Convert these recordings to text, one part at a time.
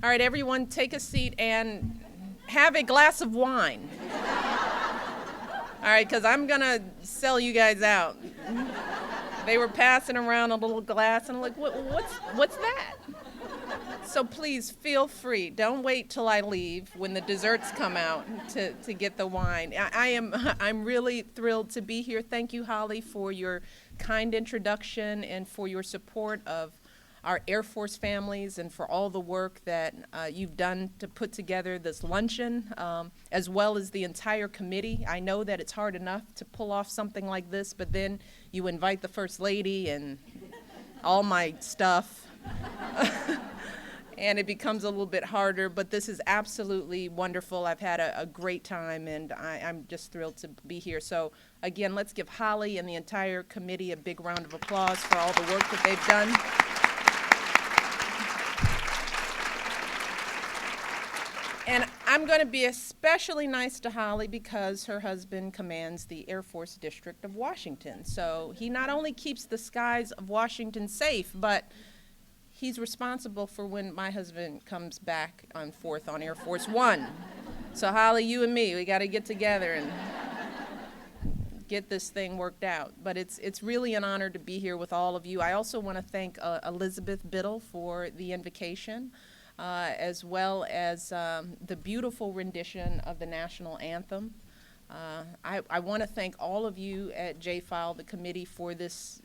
All right, everyone, take a seat and have a glass of wine. All right, because I'm going to sell you guys out. They were passing around a little glass, and I'm like, what's that? So please feel free. Don't wait till I leave when the desserts come out to get the wine. I'm really thrilled to be here. Thank you, Holly, for your kind introduction and for your support of our Air Force families and for all the work that you've done to put together this luncheon, as well as the entire committee. I know that it's hard enough to pull off something like this, but then you invite the First Lady and all my stuff. And it becomes a little bit harder, but this is absolutely wonderful. I've had a great time, and I'm just thrilled to be here. So again, let's give Holly and the entire committee a big round of applause for all the work that they've done. And I'm going to be especially nice to Holly because her husband commands the Air Force District of Washington. So he not only keeps the skies of Washington safe, but he's responsible for when my husband comes back on 4th on Air Force One. So Holly, you and me, we got to get together and get this thing worked out. But it's really an honor to be here with all of you. I also want to thank Elizabeth Biddle for the invocation, as well as the beautiful rendition of the national anthem. I want to thank all of you at JFILE, the committee, for this,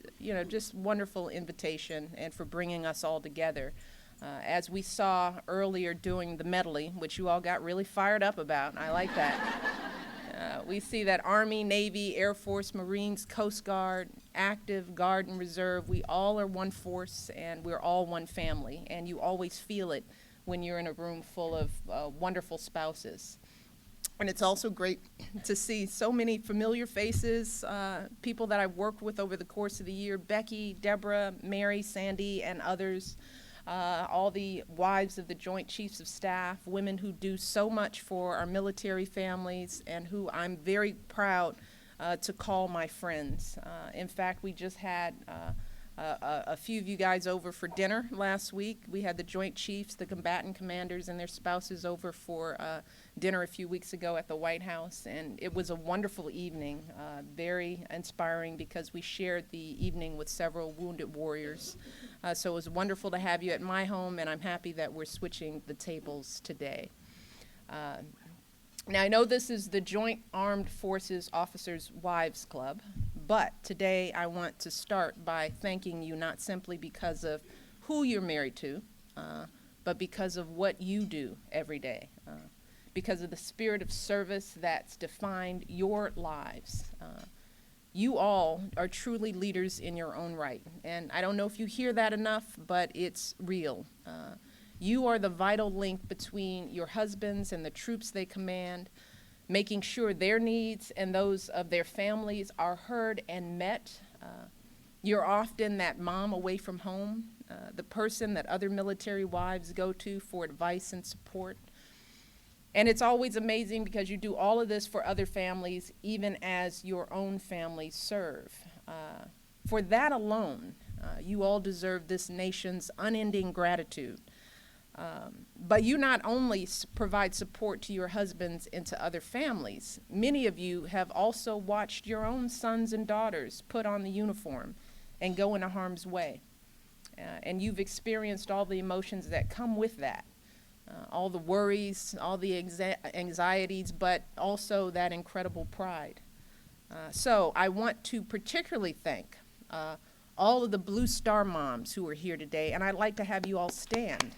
just wonderful invitation and for bringing us all together. As we saw earlier doing the medley, which you all got really fired up about, and I like that. We see that Army, Navy, Air Force, Marines, Coast Guard, active, Guard, and Reserve, we all are one force and we're all one family, and you always feel it when you're in a room full of wonderful spouses. And it's also great to see so many familiar faces, people that I've worked with over the course of the year: Becky, Deborah, Mary, Sandy, and others, all the wives of the Joint Chiefs of Staff, women who do so much for our military families and who I'm very proud to call my friends. In fact, we just had a few of you guys over for dinner last week. We had the Joint Chiefs, the combatant commanders, and their spouses over for dinner a few weeks ago at the White House, and it was a wonderful evening, very inspiring because we shared the evening with several wounded warriors. So it was wonderful to have you at my home, and I'm happy that we're switching the tables today. Now, I know this is the Joint Armed Forces Officers' Wives Club, but today I want to start by thanking you not simply because of who you're married to, but because of what you do every day, because of the spirit of service that's defined your lives. You all are truly leaders in your own right, and I don't know if you hear that enough, but it's real. You are the vital link between your husbands and the troops they command, making sure their needs and those of their families are heard and met. You're often that mom away from home, the person that other military wives go to for advice and support. And it's always amazing because you do all of this for other families, even as your own families serve. For that alone, you all deserve this nation's unending gratitude. But you not only provide support to your husbands and to other families, many of you have also watched your own sons and daughters put on the uniform and go into harm's way. And you've experienced all the emotions that come with that, all the worries, all the anxieties, but also that incredible pride. So I want to particularly thank all of the Blue Star moms who are here today, and I'd like to have you all stand.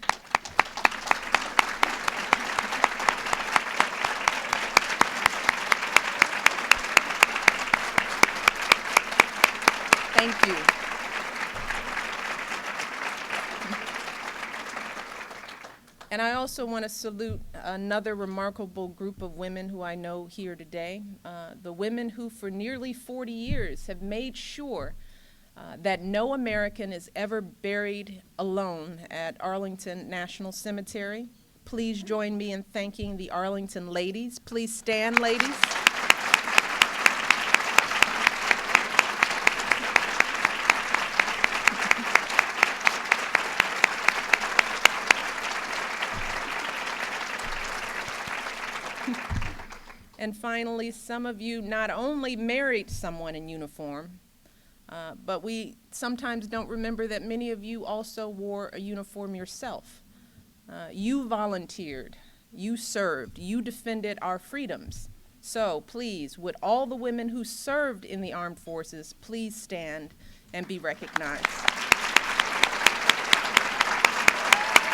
Thank you. And I also want to salute another remarkable group of women who I know here today, the women who for nearly 40 years have made sure that no American is ever buried alone at Arlington National Cemetery. Please join me in thanking the Arlington ladies. Please stand, ladies. And finally, some of you not only married someone in uniform, but we sometimes don't remember that many of you also wore a uniform yourself. You volunteered, you served, you defended our freedoms. So please, would all the women who served in the armed forces please stand and be recognized.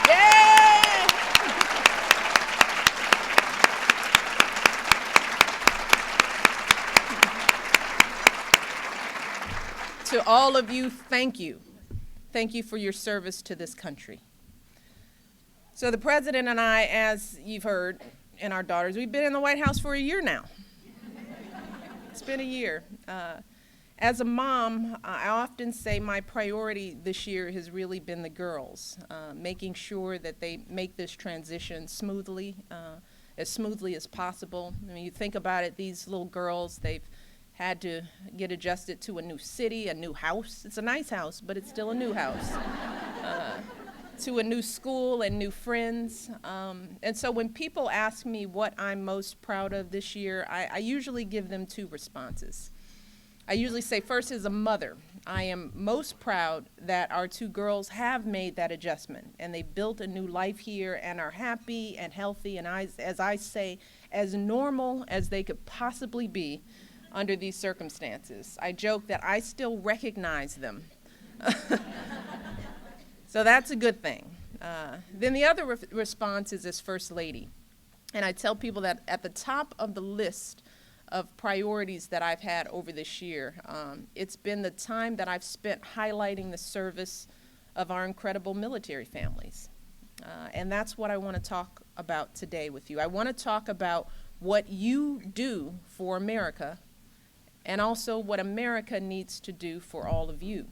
Yay! To all of you, thank you. Thank you for your service to this country. So the president and I, as you've heard, and our daughters, we've been in the White House for a year now. It's been a year. As a mom, I often say my priority this year has really been the girls, making sure that they make this transition smoothly as possible. I mean, you think about it, these little girls, they've had to get adjusted to a new city, a new house. It's a nice house, but it's still a new house. To a new school and new friends. And so when people ask me what I'm most proud of this year, I usually give them two responses. I usually say, first, as a mother, I am most proud that our two girls have made that adjustment and they built a new life here and are happy and healthy and, as I say, as normal as they could possibly be under these circumstances. I joke that I still recognize them. So that's a good thing. Then the other response is as First Lady. And I tell people that at the top of the list of priorities that I've had over this year, it's been the time that I've spent highlighting the service of our incredible military families. And that's what I want to talk about today with you. I want to talk about what you do for America and also what America needs to do for all of you.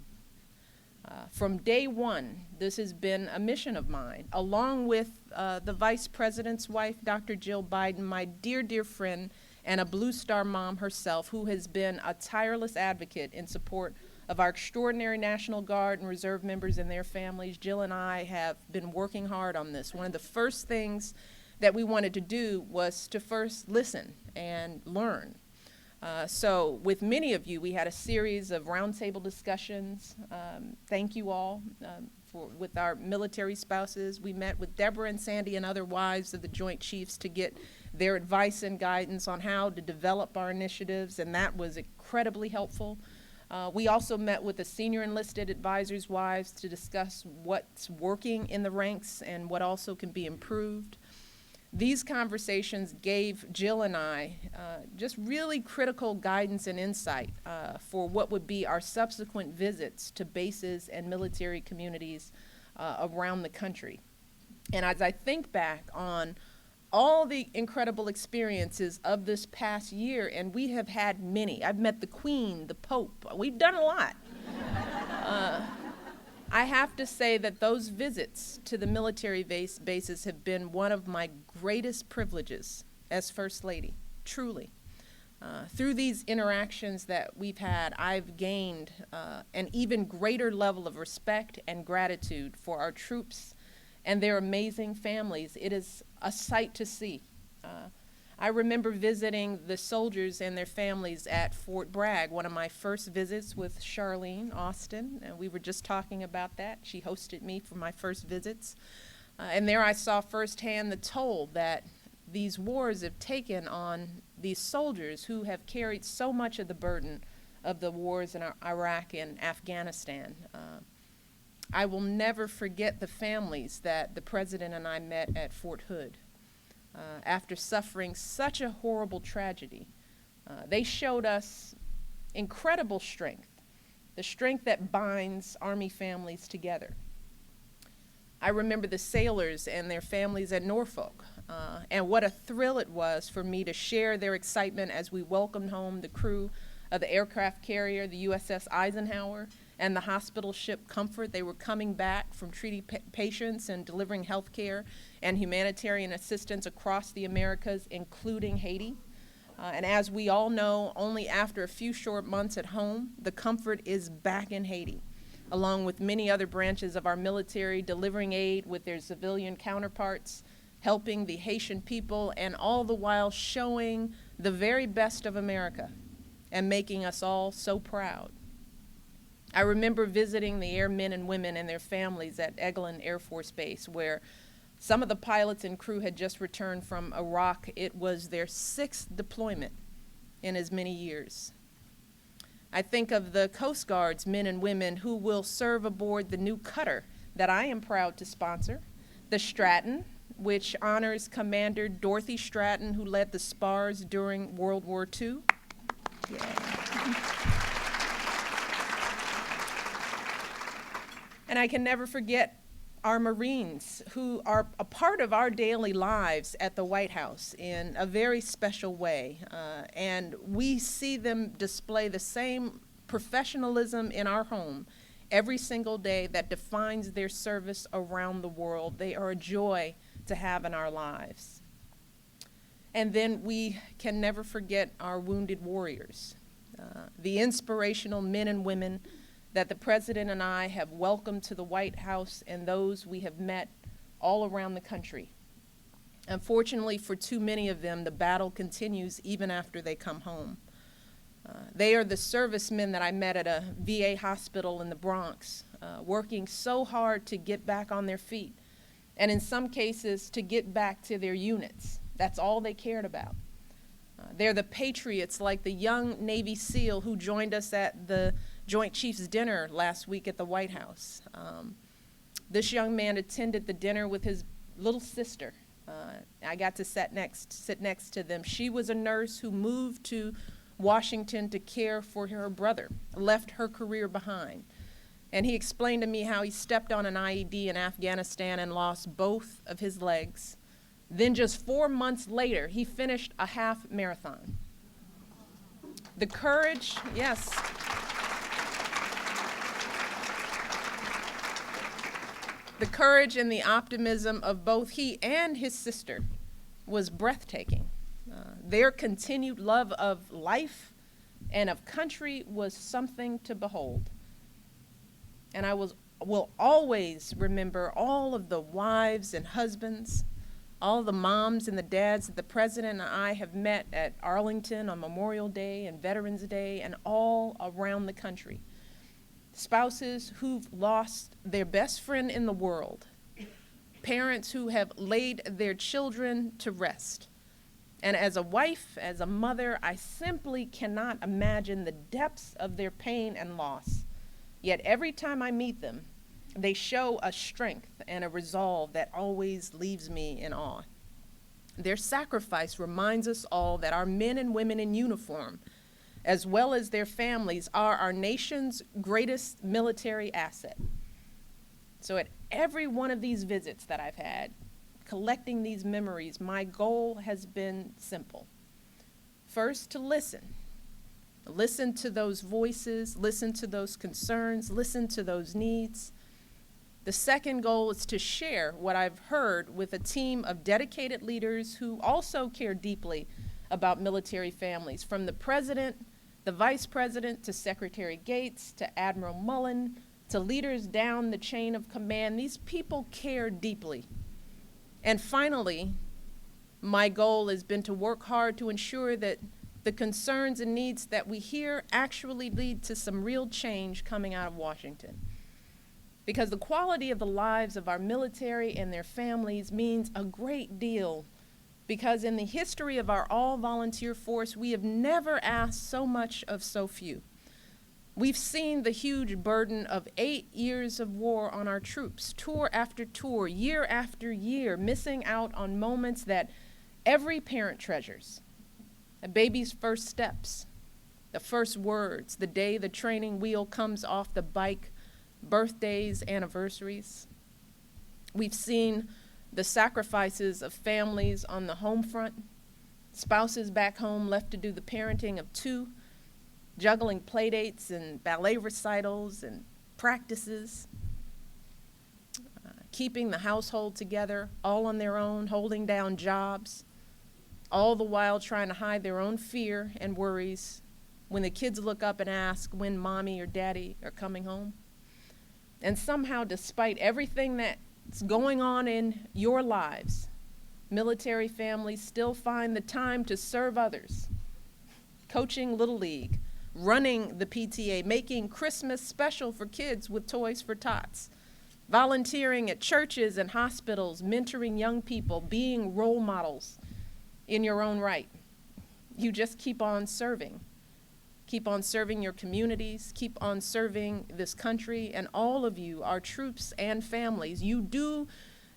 From day one, this has been a mission of mine, along with the Vice President's wife, Dr. Jill Biden, my dear, dear friend, and a Blue Star mom herself, who has been a tireless advocate in support of our extraordinary National Guard and Reserve members and their families. Jill and I have been working hard on this. One of the first things that we wanted to do was to first listen and learn. So with many of you, we had a series of roundtable discussions. Thank you all with our military spouses. We met with Deborah and Sandy and other wives of the Joint Chiefs to get their advice and guidance on how to develop our initiatives, and that was incredibly helpful. We also met with the senior enlisted advisors' wives to discuss what's working in the ranks and what also can be improved. These conversations gave Jill and I just really critical guidance and insight for what would be our subsequent visits to bases and military communities around the country. And as I think back on all the incredible experiences of this past year, and we have had many. I've met the Queen, the Pope. We've done a lot. I have to say that those visits to the military bases have been one of my greatest privileges as First Lady, truly. Through these interactions that we've had, I've gained an even greater level of respect and gratitude for our troops and their amazing families. It is a sight to see. I remember visiting the soldiers and their families at Fort Bragg, one of my first visits with Charlene Austin, and we were just talking about that. She hosted me for my first visits. And there I saw firsthand the toll that these wars have taken on these soldiers who have carried so much of the burden of the wars in Iraq and Afghanistan. I will never forget the families that the President and I met at Fort Hood. After suffering such a horrible tragedy, they showed us incredible strength, the strength that binds Army families together. I remember the sailors and their families at Norfolk, and what a thrill it was for me to share their excitement as we welcomed home the crew of the aircraft carrier, the USS Eisenhower, and the hospital ship Comfort. They were coming back from treating patients and delivering health care and humanitarian assistance across the Americas, including Haiti. And as we all know, only after a few short months at home, the Comfort is back in Haiti, along with many other branches of our military, delivering aid with their civilian counterparts, helping the Haitian people, and all the while showing the very best of America and making us all so proud. I remember visiting the airmen and women and their families at Eglin Air Force Base, where some of the pilots and crew had just returned from Iraq. It was their 6th deployment in as many years. I think of the Coast Guard's men and women who will serve aboard the new cutter that I am proud to sponsor, the Stratton, which honors Commander Dorothy Stratton, who led the spars during World War II. Yeah. And I can never forget our Marines, who are a part of our daily lives at the White House in a very special way. And we see them display the same professionalism in our home every single day that defines their service around the world. They are a joy to have in our lives. And then we can never forget our wounded warriors, the inspirational men and women that the President and I have welcomed to the White House and those we have met all around the country. Unfortunately, for too many of them, the battle continues even after they come home. They are the servicemen that I met at a VA hospital in the Bronx, working so hard to get back on their feet, and in some cases to get back to their units. That's all they cared about. They're the patriots like the young Navy SEAL who joined us at the Joint Chiefs dinner last week at the White House. This young man attended the dinner with his little sister. I got to sit next to them. She was a nurse who moved to Washington to care for her brother, left her career behind. And he explained to me how he stepped on an IED in Afghanistan and lost both of his legs. Then just 4 months later, he finished a half marathon. The courage, yes. The courage and the optimism of both he and his sister was breathtaking. Their continued love of life and of country was something to behold. And I will always remember all of the wives and husbands, all the moms and the dads that the President and I have met at Arlington on Memorial Day and Veterans Day and all around the country. Spouses who've lost their best friend in the world, parents who have laid their children to rest. And as a wife, as a mother, I simply cannot imagine the depths of their pain and loss. Yet every time I meet them, they show a strength and a resolve that always leaves me in awe. Their sacrifice reminds us all that our men and women in uniform, as well as their families, are our nation's greatest military asset. So at every one of these visits that I've had, collecting these memories, my goal has been simple. First, to listen. Listen to those voices, listen to those concerns, listen to those needs. The second goal is to share what I've heard with a team of dedicated leaders who also care deeply about military families, from the President, the Vice President, to Secretary Gates, to Admiral Mullen, to leaders down the chain of command. These people care deeply. And finally, my goal has been to work hard to ensure that the concerns and needs that we hear actually lead to some real change coming out of Washington. Because the quality of the lives of our military and their families means a great deal. Because in the history of our all-volunteer force, we have never asked so much of so few. We've seen the huge burden of 8 years of war on our troops, tour after tour, year after year, missing out on moments that every parent treasures. A baby's first steps, the first words, the day the training wheel comes off the bike, birthdays, anniversaries. We've seen the sacrifices of families on the home front, spouses back home left to do the parenting of 2, juggling play dates and ballet recitals and practices, keeping the household together, all on their own, holding down jobs, all the while trying to hide their own fear and worries when the kids look up and ask when mommy or daddy are coming home. And somehow, despite everything that's going on in your lives, military families still find the time to serve others, coaching Little League, running the PTA, making Christmas special for kids with Toys for Tots, volunteering at churches and hospitals, mentoring young people, being role models in your own right. You just keep on serving. Keep on serving your communities, keep on serving this country, and all of you, our troops and families, you do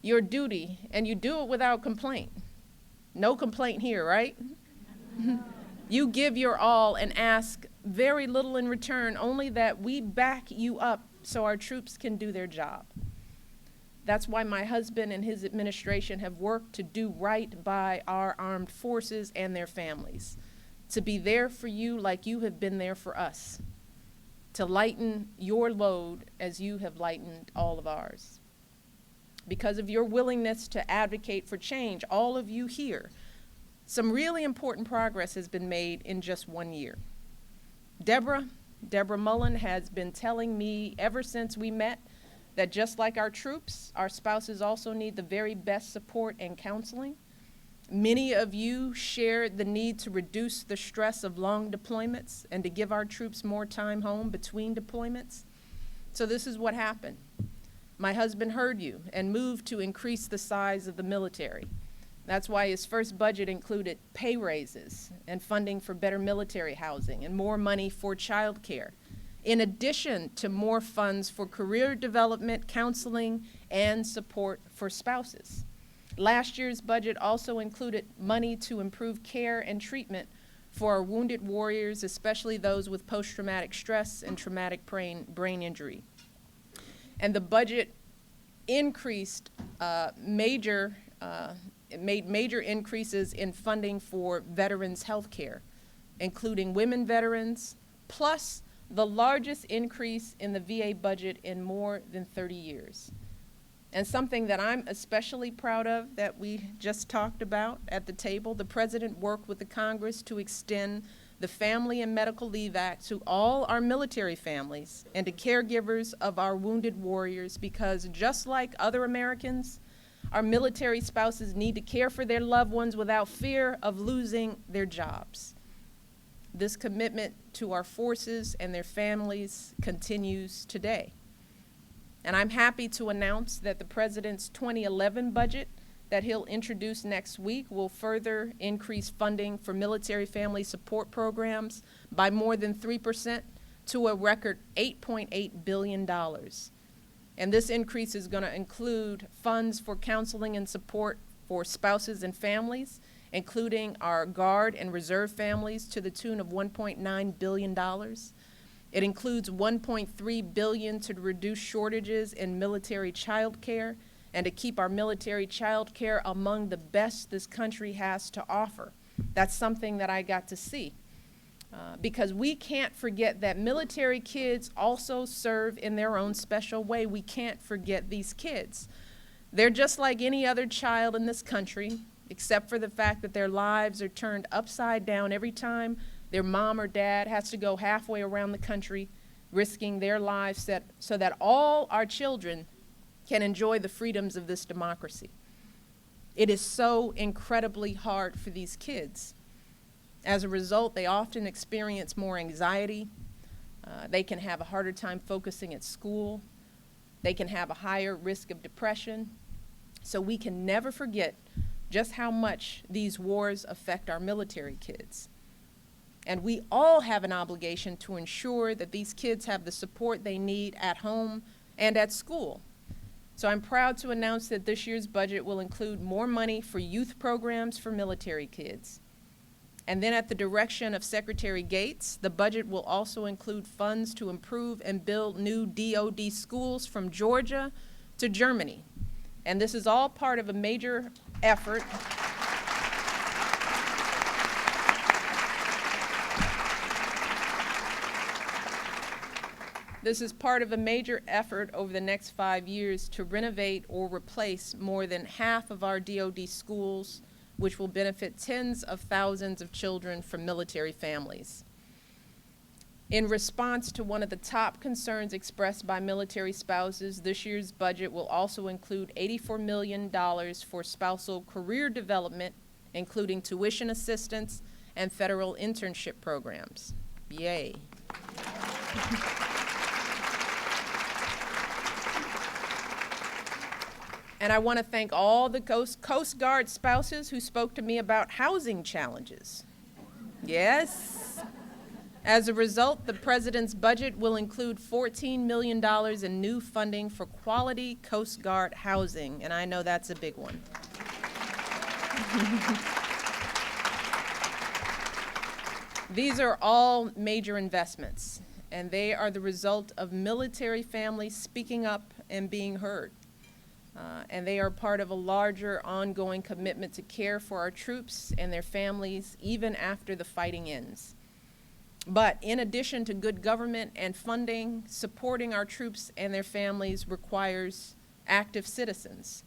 your duty, and you do it without complaint. No complaint here, right? You give your all and ask very little in return, only that we back you up so our troops can do their job. That's why my husband and his administration have worked to do right by our armed forces and their families, to be there for you like you have been there for us, to lighten your load as you have lightened all of ours. Because of your willingness to advocate for change, all of you here, some really important progress has been made in just 1 year. Deborah Mullen has been telling me ever since we met that just like our troops, our spouses also need the very best support and counseling. Many of you shared the need to reduce the stress of long deployments and to give our troops more time home between deployments. So this is what happened. My husband heard you and moved to increase the size of the military. That's why his first budget included pay raises and funding for better military housing and more money for child care, in addition to more funds for career development, counseling, and support for spouses. Last year's budget also included money to improve care and treatment for our wounded warriors, especially those with post-traumatic stress and traumatic brain injury. And the budget increased made major increases in funding for veterans' health care, including women veterans, plus the largest increase in the VA budget in more than 30 years. And something that I'm especially proud of that we just talked about at the table, the President worked with the Congress to extend the Family and Medical Leave Act to all our military families and to caregivers of our wounded warriors, because just like other Americans, our military spouses need to care for their loved ones without fear of losing their jobs. This commitment to our forces and their families continues today. And I'm happy to announce that the President's 2011 budget that he'll introduce next week will further increase funding for military family support programs by more than 3% to a record $8.8 billion. And this increase is going to include funds for counseling and support for spouses and families, including our Guard and Reserve families, to the tune of $1.9 billion. It includes $1.3 billion to reduce shortages in military child care and to keep our military child care among the best this country has to offer. That's something that I got to see. Because we can't forget that military kids also serve in their own special way. We can't forget these kids. They're just like any other child in this country, except for the fact that their lives are turned upside down every time their mom or dad has to go halfway around the country, risking their lives so that all our children can enjoy the freedoms of this democracy. It is so incredibly hard for these kids. As a result, they often experience more anxiety. They can have a harder time focusing at school. They can have a higher risk of depression. So we can never forget just how much these wars affect our military kids. And we all have an obligation to ensure that these kids have the support they need at home and at school. So I'm proud to announce that this year's budget will include more money for youth programs for military kids. And then at the direction of Secretary Gates, the budget will also include funds to improve and build new DoD schools from Georgia to Germany. And this is all part of a major effort. This is part of a major effort over the next 5 years to renovate or replace more than half of our DoD schools, which will benefit tens of thousands of children from military families. In response to one of the top concerns expressed by military spouses, this year's budget will also include $84 million for spousal career development, including tuition assistance and federal internship programs. Yay. And I want to thank all the Coast Guard spouses who spoke to me about housing challenges. Yes. As a result, the President's budget will include $14 million in new funding for quality Coast Guard housing, and I know that's a big one. These are all major investments, and they are the result of military families speaking up and being heard. And they are part of a larger ongoing commitment to care for our troops and their families even after the fighting ends. But in addition to good government and funding, supporting our troops and their families requires active citizens.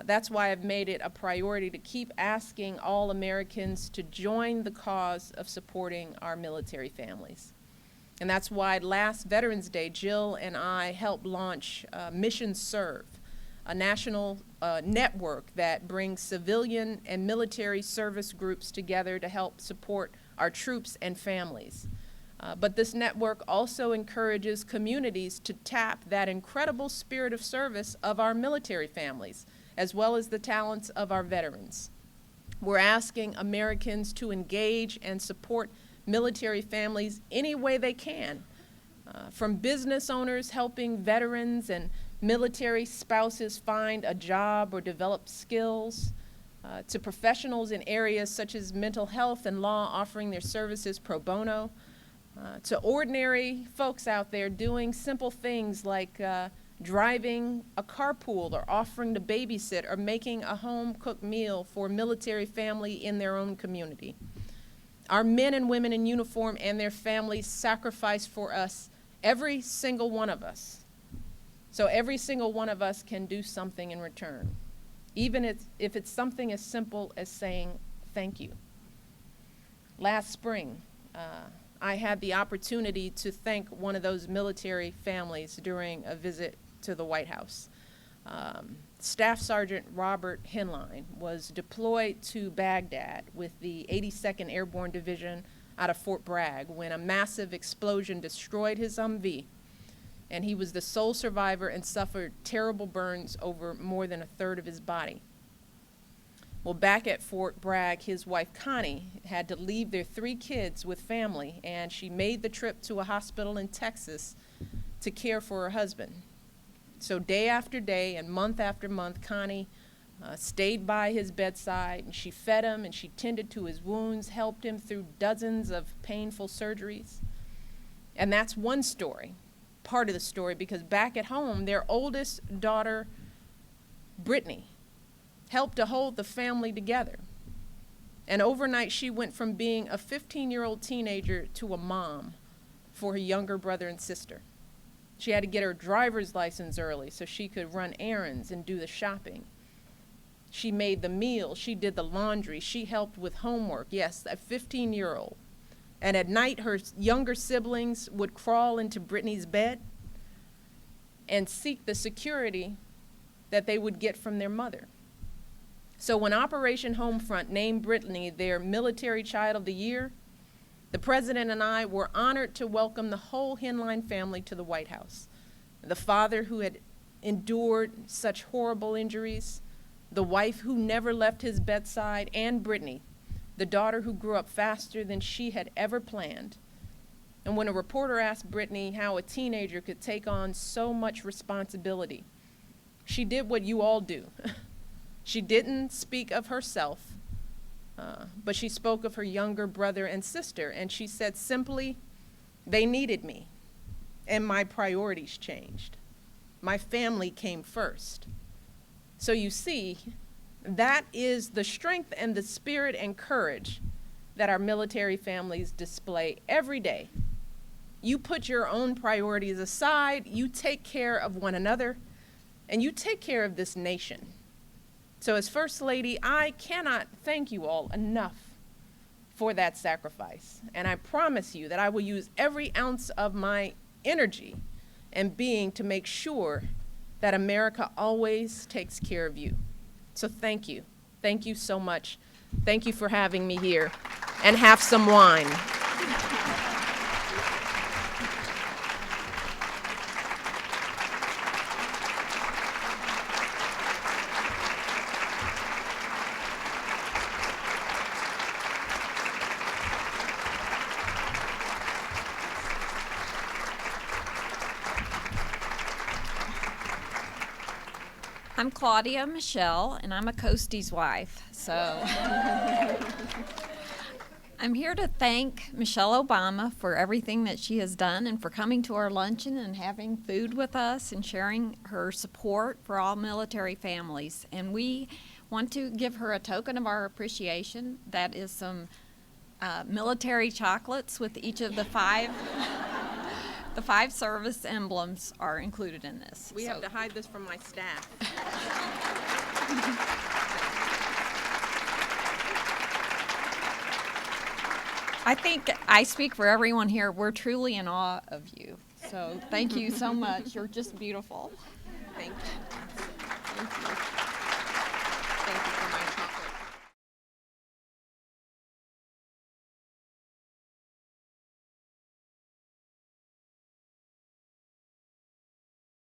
That's why I've made it a priority to keep asking all Americans to join the cause of supporting our military families. And that's why last Veterans Day, Jill and I helped launch Mission Serve, a national network that brings civilian and military service groups together to help support our troops and families. But this network also encourages communities to tap that incredible spirit of service of our military families, as well as the talents of our veterans. We're asking Americans to engage and support military families any way they can, from business owners helping veterans and military spouses find a job or develop skills, to professionals in areas such as mental health and law offering their services pro bono, to ordinary folks out there doing simple things like driving a carpool or offering to babysit or making a home-cooked meal for a military family in their own community. Our men and women in uniform and their families sacrifice for us, every single one of us. So every single one of us can do something in return, even if it's something as simple as saying thank you. Last spring, I had the opportunity to thank one of those military families during a visit to the White House. Staff Sergeant Robert Henline was deployed to Baghdad with the 82nd Airborne Division out of Fort Bragg when a massive explosion destroyed his Humvee, and he was the sole survivor and suffered terrible burns over more than a third of his body. Well, back at Fort Bragg, his wife Connie had to leave their 3 kids with family, and she made the trip to a hospital in Texas to care for her husband. So day after day and month after month, Connie stayed by his bedside, and she fed him and she tended to his wounds, helped him through dozens of painful surgeries. And that's one story, part of the story, because back at home, their oldest daughter, Brittany, helped to hold the family together. And overnight, she went from being a 15-year-old teenager to a mom for her younger brother and sister. She had to get her driver's license early so she could run errands and do the shopping. She made the meals, she did the laundry, she helped with homework. Yes, a 15-year-old. And at night, her younger siblings would crawl into Brittany's bed and seek the security that they would get from their mother. So when Operation Homefront named Brittany their Military Child of the Year, the President and I were honored to welcome the whole Henline family to the White House. The father who had endured such horrible injuries, the wife who never left his bedside, and Brittany, the daughter who grew up faster than she had ever planned. And when a reporter asked Brittany how a teenager could take on so much responsibility, she did what you all do. She didn't speak of herself, but she spoke of her younger brother and sister, and she said simply, they needed me, and my priorities changed. My family came first. So you see, that is the strength and the spirit and courage that our military families display every day. You put your own priorities aside, you take care of one another, and you take care of this nation. So as First Lady, I cannot thank you all enough for that sacrifice. And I promise you that I will use every ounce of my energy and being to make sure that America always takes care of you. So thank you. Thank you so much. Thank you for having me here. And have some wine. I'm Claudia Michelle, and I'm a Coastie's wife. So I'm here to thank Michelle Obama for everything that she has done and for coming to our luncheon and having food with us and sharing her support for all military families. And we want to give her a token of our appreciation. That is some military chocolates with each of the five. The 5 service emblems are included in this. We have to hide this from my staff. I think I speak for everyone here. We're truly in awe of you. So thank you so much. You're just beautiful. Thank you.